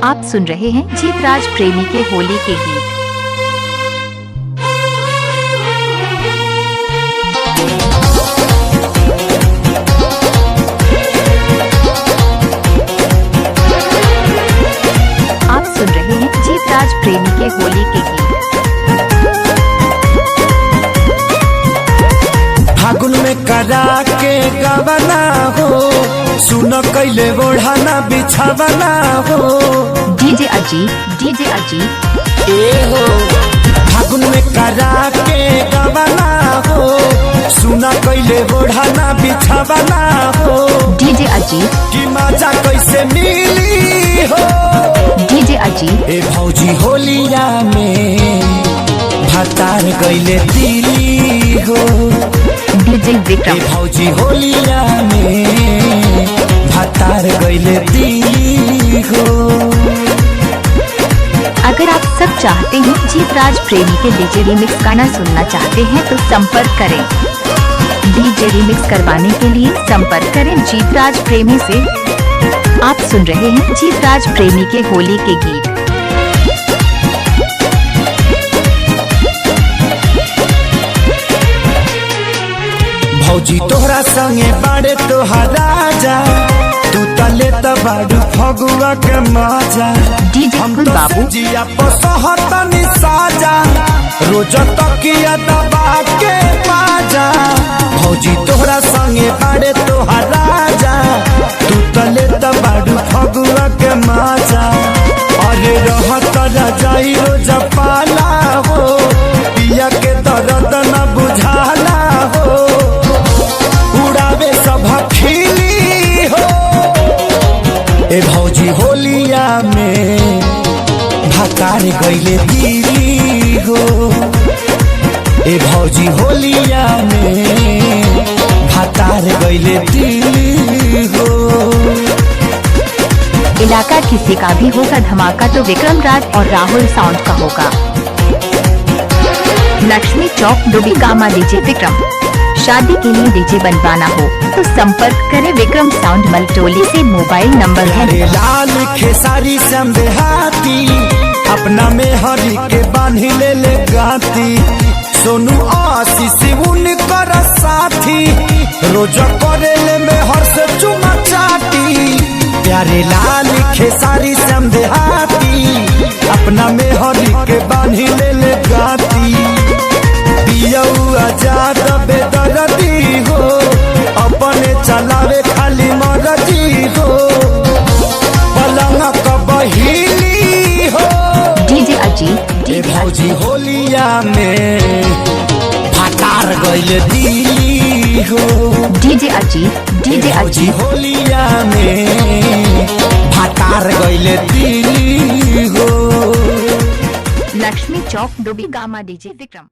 आप सुन रहे हैं जीतराज प्रेमी के होली के गीत। आप सुन रहे हैं जीतराज प्रेमी के होली के गीत। फागुन में करा के गवना हो, सुनो कैले ओढ़ाना बिछावना हो। डीजे अजीत ए हो फागुन में करा के गवना हो, सुनो कैले ओढ़ाना बिछावना हो। डीजे अजीत कि मजा कैसे मिली हो। डीजे अजीत ए भौजी होलिया में भतार गईले दिली हो। डीजे ए विक्रम भौजी होलिया में भतार गईले दिली हो। अगर आप सब चाहते हैं जीतराज प्रेमी के डीजे रिमिक्स गाना सुनना चाहते हैं तो संपर्क करें। डीजे रिमिक्स करवाने के लिए संपर्क करें जीतराज प्रेमी से। आप सुन रहे हैं जीतराज प्रेमी के होली के गीत। भौजी तोहरा संगे बाड़े तोहर राजा, तू तले बाड़ू फगुआ के मजा। डीजे हम खुद तो बाबू जिया पसहतनी साजा, रोज तकिया दबा के बाजा। भौजी तोहरा संगे बाड़े तोहर राजा, तू तले बाड़ू फगुआ के मजा। अरे रहत रजाई रोज पाला हो, पिया के दर्द न बुझाला हो। उड़ावे सब खिली हो। ए भौजी होलिया में भतार गईले दिली हो। ए भौजी होलिया में भतार गईले दिली हो। इलाका किसी का भी होगा धमाका तो विक्रम राज और राहुल साउंड का होगा। लक्ष्मी चौक दुबिकामा डीजे विक्रम। शादी के लिए डीजे बनवाना हो तो संपर्क करें विक्रम साउंड मलटोली से। मोबाइल नंबर है अरे लाल खेसारी संदेहाती, अपना में हरी के बांधी ले गाती। सोनू आशीष उनकर साथी, रोज करे में हर से चुमा चाटी। प्यारे लाल खेसारी संदेहाती, अपना में हरी के बांधी ले गाती। आजाद बेदर्दी हो, अपने चलावे खाली मर्जी हो। पलंग कबहिली हो। डीजे अजीत ए भौजी होलिया में भतार गईले दिली हो। डीजे अजीत होलिया में भतार गईले दिली हो। लक्ष्मी चौक दुबिकामा डीजे विक्रम।